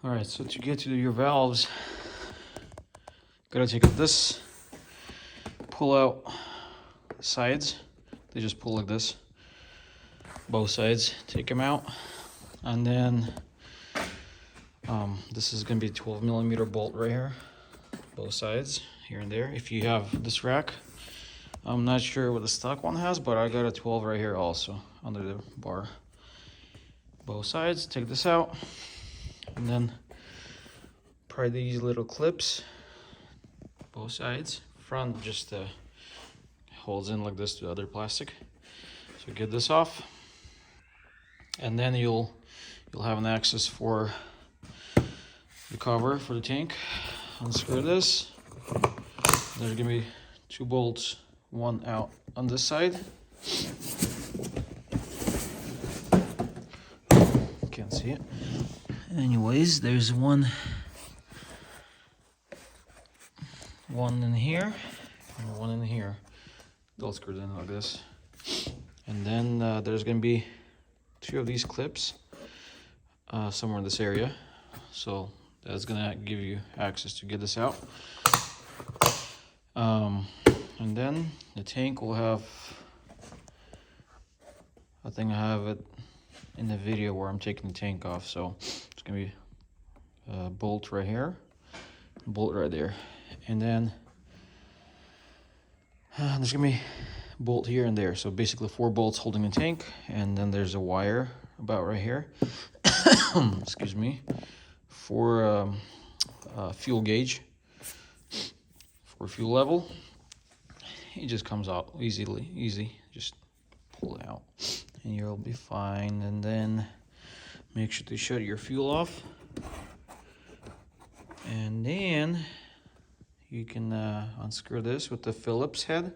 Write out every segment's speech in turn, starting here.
All right, so to get to your valves, gotta take out this, pull out the sides. They just pull like this, both sides. Take them out, and then this is gonna be a 12mm bolt right here, both sides, here and there. If you have this rack, I'm not sure what the stock one has, but I got a 12 right here also under the bar. Both sides. Take this out, and then pry these little clips, both sides. Front just holds in like this to other plastic. So get this off, and then you'll have an access for the cover for the tank. Unscrew this. There's gonna be 2 bolts, one out on this side. Can't see it. Anyways, there's one in here and one in here. They'll screw in like this. And then there's gonna be 2 of these clips somewhere in this area. So that's gonna give you access to get this out. And then the tank will have, I think I have it in the video where I'm taking the tank off. So it's gonna be a bolt right here, bolt right there, and then there's gonna be bolt here and there. So basically 4 bolts holding the tank, and then there's a wire about right here. Excuse me, for fuel gauge, for fuel level. It just comes out easy. Just pull it out, and you'll be fine. And then make sure to shut your fuel off, and then you can unscrew this with the Phillips head.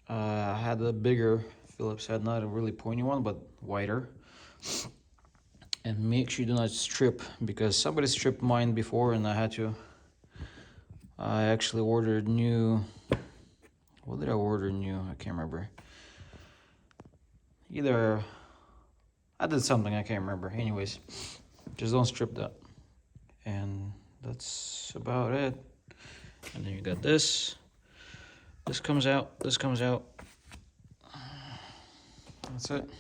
I had a bigger Phillips head, not a really pointy one, but wider. And make sure you do not strip, because somebody stripped mine before and I actually ordered new. What did I order new? I can't remember. Either I did something, I can't remember. Anyways, just don't strip that. And that's about it. And then you got this. This comes out. This comes out. That's it.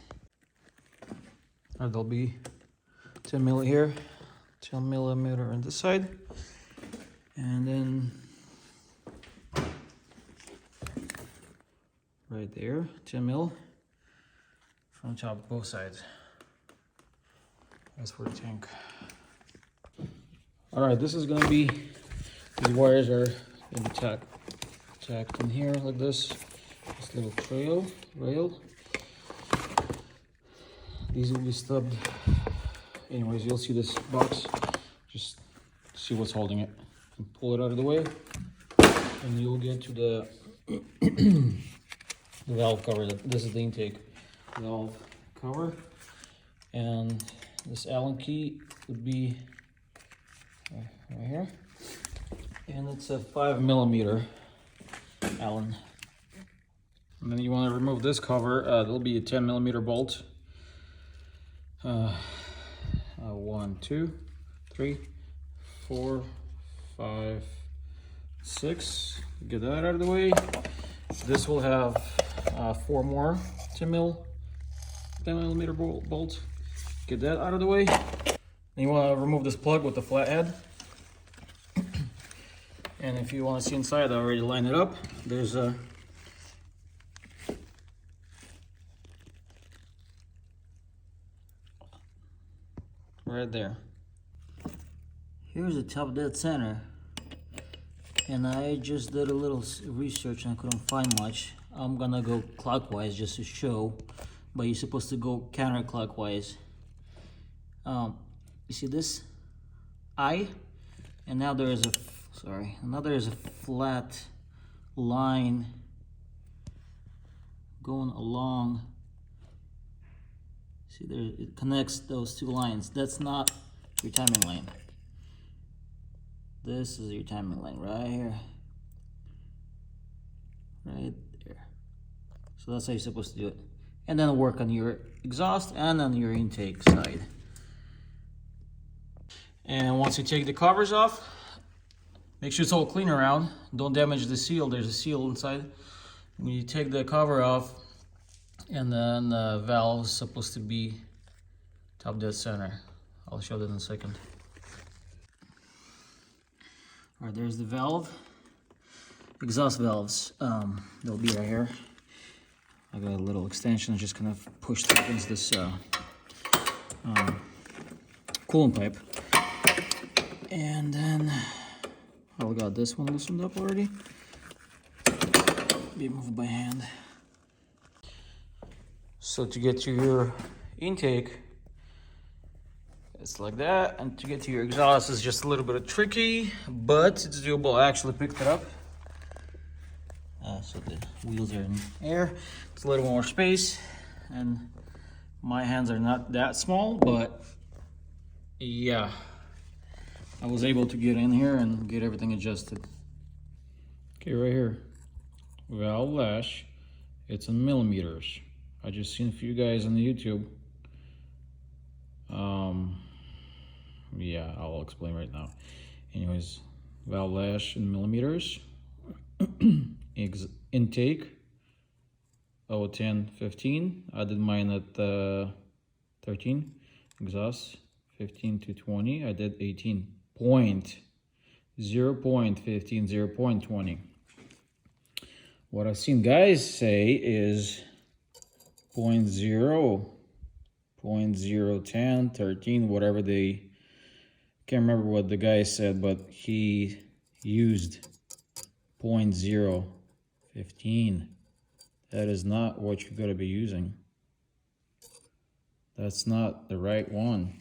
There'll be 10mm here, 10mm on this side, and then right there, 10mm from the top, both sides. That's for the tank. All right, this is gonna be, these wires are gonna be tacked in here like this. This little rail. These will be stubbed. Anyways, you'll see this box. Just see what's holding it. And pull it out of the way, and you'll get to the the valve cover. This is the intake valve cover, and this Allen key would be right here, and it's a 5mm Allen. And then you want to remove this cover. There'll be a 10mm bolt. 1, 2, 3, 4, 5, 6. Get that out of the way. This will have 4 more 10mm bolts. Get that out of the way. Then you want to remove this plug with the flathead. And if you want to see inside, I already lined it up. There's a right there. Here's the top dead center, and I just did a little research and I couldn't find much. I'm gonna go clockwise just to show, but you're supposed to go counterclockwise. You see this eye, and now there is a flat line going along. See there, it connects those 2 lines. That's not your timing line. This is your timing line right here. Right there. So that's how you're supposed to do it. And then work on your exhaust and on your intake side. And once you take the covers off, make sure it's all clean around. Don't damage the seal. There's a seal inside. When you take the cover off, and then the valve is supposed to be top dead center. I'll show that in a second. All right, there's the valve. Exhaust valves, they'll be right here. I got a little extension, just kind of pushed against this coolant pipe. And then I got this one loosened up already. Be moved by hand. So to get to your intake, it's like that, and to get to your exhaust is just a little bit tricky, but it's doable. I actually picked it up. So the wheels are in air. It's a little more space, and my hands are not that small, but yeah, I was able to get in here and get everything adjusted. Okay, right here, valve lash. It's in millimeters. I just seen a few guys on the YouTube. Yeah, I'll explain right now. Anyways, valve lash in millimeters. Intake 010 15. I did mine at 13. Exhaust 15 to 20. I did 18. 0.15, 0.20. What I've seen guys say is 0.0, 0.010, 13, whatever they, can't remember what the guy said, but he used 0.015. That is not what you gotta be using. That's not the right one.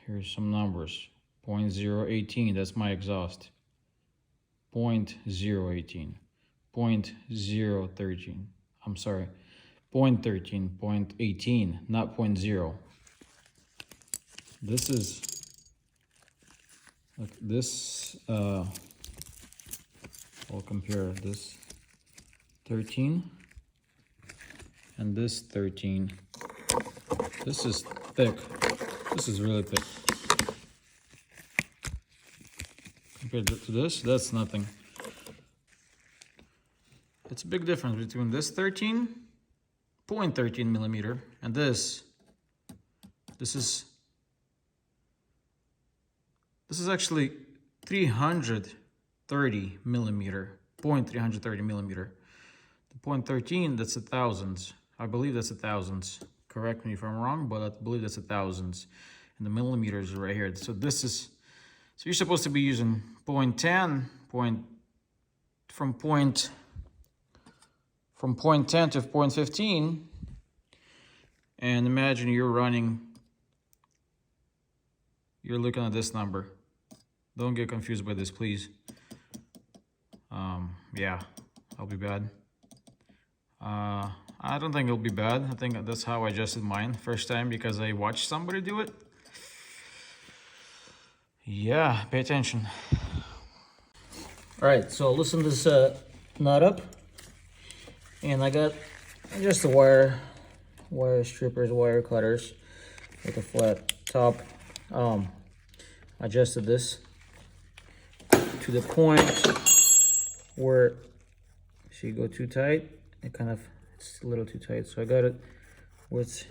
Here's some numbers. 0.018, that's my exhaust. 0.018, 0.013, I'm sorry, 0.13, 0.18, not 0.0. This is, look, this, I'll compare this 13 and this 13. This is thick. This is really thick. Compared to this, that's nothing. It's a big difference between this 0.13 millimeter and this. This is actually 330 millimeter, 0.330 millimeter. The 0.13, that's a thousands. I believe that's a thousands. Correct me if I'm wrong, but I believe that's a thousands. And the millimeters are right here. So this is, so you're supposed to be using 0.10, from 0.10 to 0.15. And imagine you're looking at this number. Don't get confused by this, please. Yeah, I'll be bad. I don't think it'll be bad. I think that's how I adjusted mine first time, because I watched somebody do it. Yeah, pay attention. All right, so I'll loosen this nut up, and I got just the wire strippers, wire cutters with a flat top. Adjusted this to the point where, if you go too tight, it's a little too tight. So I got it where it's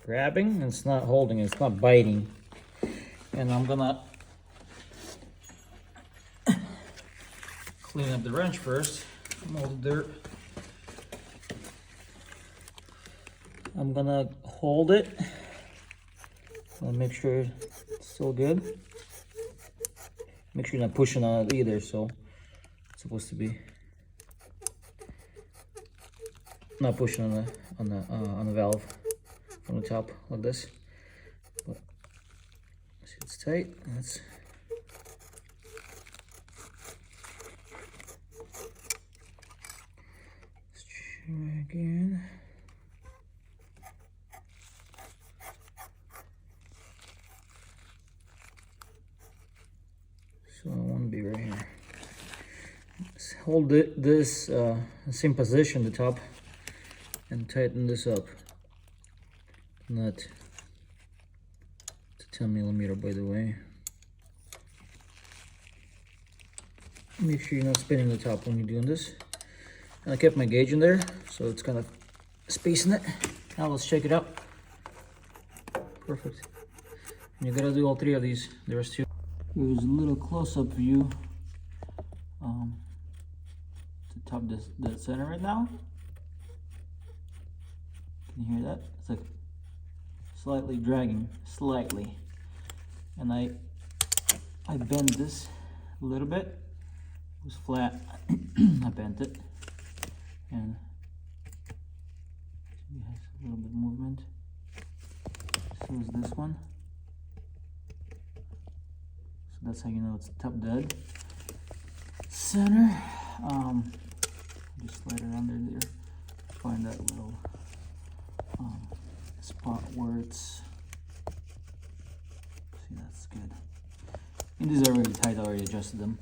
grabbing and it's not holding, it's not biting. And I'm gonna clean up the wrench first from all the dirt. I'm gonna hold it. I'll make sure it's still good. Make sure you're not pushing on it either, so it's supposed to be not pushing on the valve from the top like this. But see, it's tight. Let's try again. So I want to be right here. Let's hold this same position, the top, and tighten this up. Nut. It's a 10mm, by the way. Make sure you're not spinning the top when you're doing this. And I kept my gauge in there, so it's kind of spacing it. Now let's check it out. Perfect. And you gotta do all three of these. There's two. Here's a little close-up view to top the center right now. Can you hear that? It's like slightly dragging, slightly. And I bent this a little bit. It was flat. I bent it, and it has a little bit of movement. So is this one. So that's how you know it's top dead center. Just slide it under there. Find that little spot where it's. See, that's good. And these are already tight. I already adjusted them.